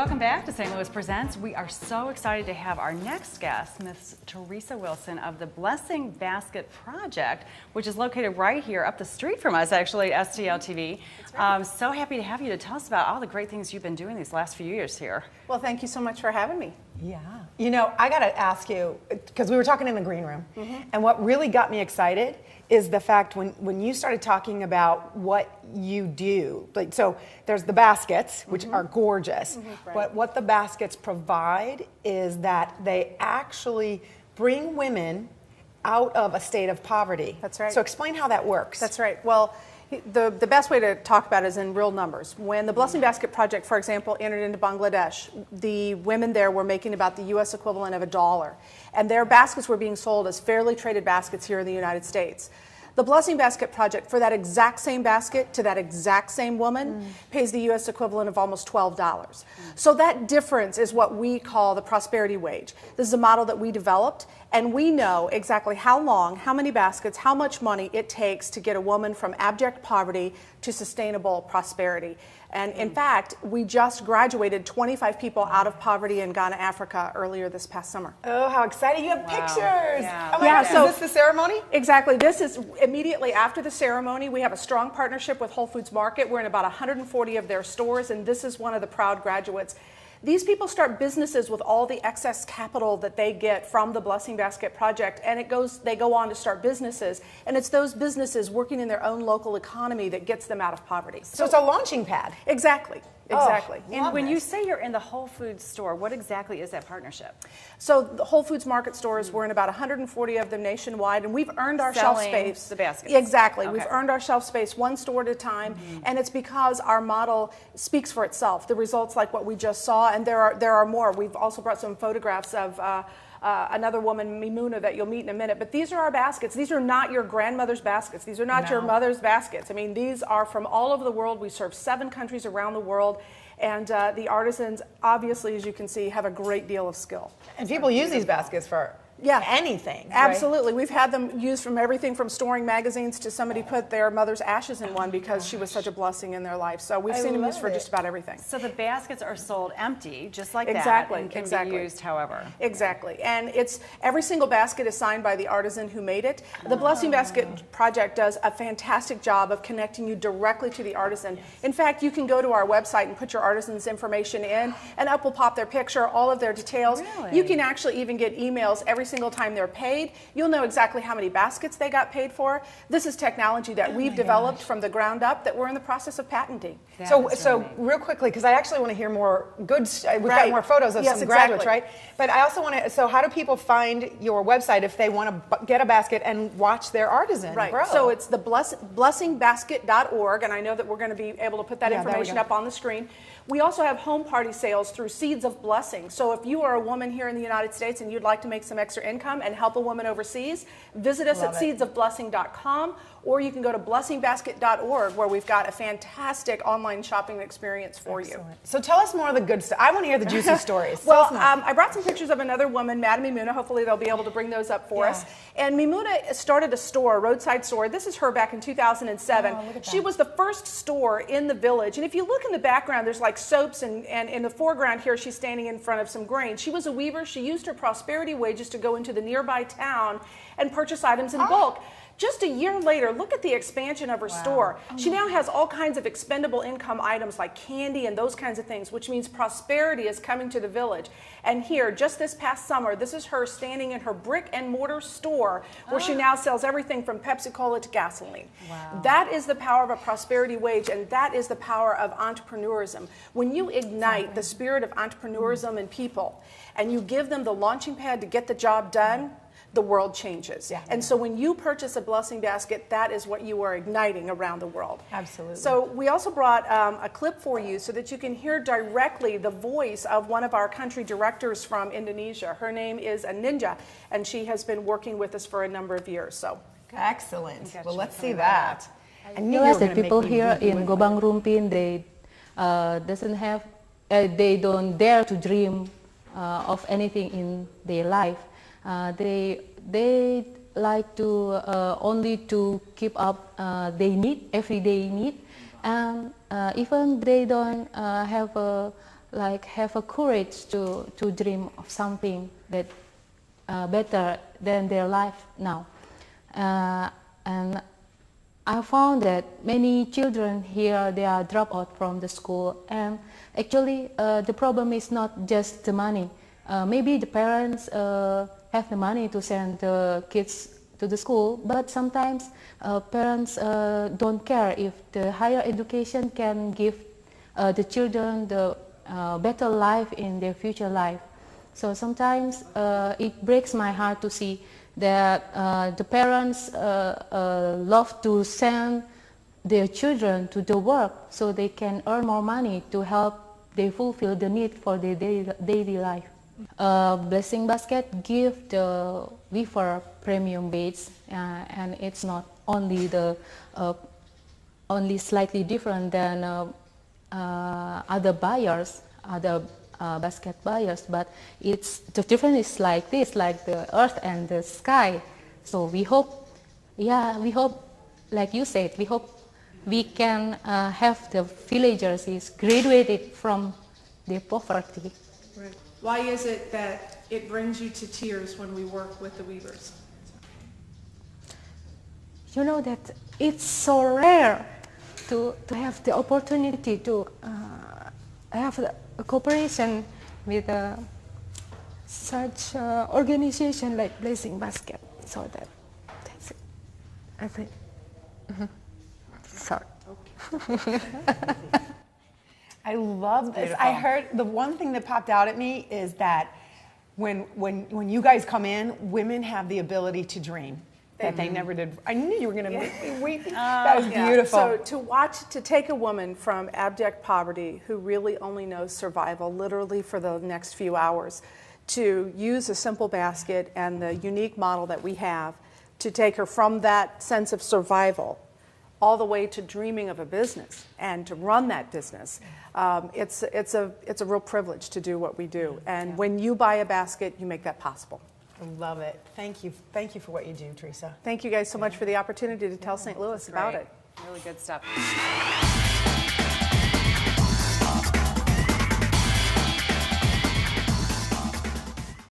Welcome back to St. Louis Presents. We are so excited to have our next guest, Miss Theresa Wilson of the Blessing Basket Project, which is located right here up the street from us, actually, at STLTV. That's right. So happy to have you to tell us about all the great things you've been doing these last few years here. Well, thank you so much for having me. Yeah. You know, I got to ask you, because we were talking in the green room, and what really got me excited is the fact when you started talking about what you do. Like, so there's the baskets, which are gorgeous, Right. but what the baskets provide is that they actually bring women out of a state of poverty. That's right. So explain how that works. That's right. Well, the best way to talk about it is in real numbers. When the Blessing Basket Project, for example, entered into Bangladesh, the women there were making about the U.S. equivalent of $1, and their baskets were being sold as fairly traded baskets here in the United States. The Blessing Basket Project, for that exact same basket to that exact same woman, pays the U.S. equivalent of almost $12. So that difference is what we call the prosperity wage. This is a model that we developed, and we know exactly how long, how many baskets, how much money it takes to get a woman from abject poverty to sustainable prosperity. And in fact, we just graduated 25 people out of poverty in Ghana, Africa earlier this past summer. Oh, how exciting. You have pictures. Yeah. Oh my gosh, so is this the ceremony? Exactly. This is immediately after the ceremony. We have a strong partnership with Whole Foods Market. We're in about 140 of their stores, and this is one of the proud graduates. These people start businesses with all the excess capital that they get from the Blessing Basket Project, and they go on to start businesses. And it's those businesses working in their own local economy that gets them out of poverty. So it's a launching pad. Exactly. Exactly. Oh, And when you say you're in the Whole Foods store, what exactly is that partnership? So the Whole Foods Market stores, we're in about 140 of them nationwide, and we've earned our shelf Selling space. the baskets. Exactly. Okay. We've earned our shelf space one store at a time, and it's because our model speaks for itself. The results like what we just saw, and there are more. We've also brought some photographs of another woman, Mimuna, that you'll meet in a minute. But these are our baskets. These are not your grandmother's baskets. These are not your mother's baskets. I mean, these are from all over the world. We serve 7 countries around the world. And the artisans, obviously, as you can see, have a great deal of skill. And people use these baskets for anything. Absolutely. Right? We've had them used from everything from storing magazines to somebody put their mother's ashes in one because she was such a blessing in their life. So we've seen them used for just about everything. So the baskets are sold empty, just like exactly, that, and can exactly. be used however. Exactly. And it's every single basket is signed by the artisan who made it. The Blessing Basket Project does a fantastic job of connecting you directly to the artisan. In fact, you can go to our website and put your artisan's information in, and up will pop their picture, all of their details. Really? You can actually even get emails every single time they're paid. You'll know exactly how many baskets they got paid for. This is technology that we've developed from the ground up that we're in the process of patenting. So real quickly, because I actually want to hear more we've got more photos of some graduates, right? But I also want to, so how do people find your website if they want to get a basket and watch their artisan grow? So it's the blessingbasket.org, and I know that we're going to be able to put that information up on the screen. We also have home party sales through Seeds of Blessing. So if you are a woman here in the United States and you'd like to make some extra income and help a woman overseas, visit us at seedsofblessing.com, or you can go to blessingbasket.org, where we've got a fantastic online shopping experience for you. So tell us more of the good stuff. I want to hear the juicy stories. Well, I brought some pictures of another woman, Madam Mimuna. Hopefully they'll be able to bring those up for us. And Mimuna started a store, a roadside store. This is her back in 2007. She was the first store in the village. And if you look in the background, there's like soaps, and in the foreground here, she's standing in front of some grain. She was a weaver. She used her prosperity wages to go into the nearby town and purchase items in bulk. Just a year later, look at the expansion of her store. She now has all kinds of expendable income items like candy and those kinds of things, which means prosperity is coming to the village. And here, just this past summer, this is her standing in her brick and mortar store where she now sells everything from Pepsi-Cola to gasoline. That is the power of a prosperity wage, and that is the power of entrepreneurism. When you ignite the spirit of entrepreneurism in people and you give them the launching pad to get the job done, the world changes. And so when you purchase a Blessing Basket, that is what you are igniting around the world. Absolutely. So we also brought a clip for you so that you can hear directly the voice of one of our country directors from Indonesia. Her name is Ninja, and she has been working with us for a number of years. So excellent. Well, let's see that. And you that people here in Gobang Rumpin, they they don't dare to dream of anything in their life. They like to only to keep up their need, everyday need, and even they don't have like have a courage to dream of something that better than their life now. And I found that many children here, they are dropped out from the school, and actually the problem is not just the money. Maybe the parents have the money to send the kids to the school, but sometimes parents don't care if the higher education can give the children the better life in their future life. So sometimes it breaks my heart to see that the parents love to send their children to the work so they can earn more money to help they fulfill the need for their daily life. Blessing Basket give the weaver premium wage, and it's not only the only slightly different than other buyers, other basket buyers, but it's the difference is like this, like the earth and the sky. So we hope, like you said, we hope we can have the villagers is graduated from their poverty. Right. Why is it that it brings you to tears when we work with the weavers? You know that it's so rare to have the opportunity to have a cooperation with such organization like Blessing Basket. So that's it. I think. Sorry. Okay. I love this. I heard the one thing that popped out at me is that when you guys come in, women have the ability to dream that they never did. I knew you were going to make me weep. That was beautiful. So to take a woman from abject poverty who really only knows survival literally for the next few hours, to use a simple basket and the unique model that we have to take her from that sense of survival all the way to dreaming of a business and to run that business. It's a real privilege to do what we do. And when you buy a basket, you make that possible. I love it. Thank you. Thank you for what you do, Theresa. Thank you guys so much for the opportunity to tell St. Louis about it. Really good stuff.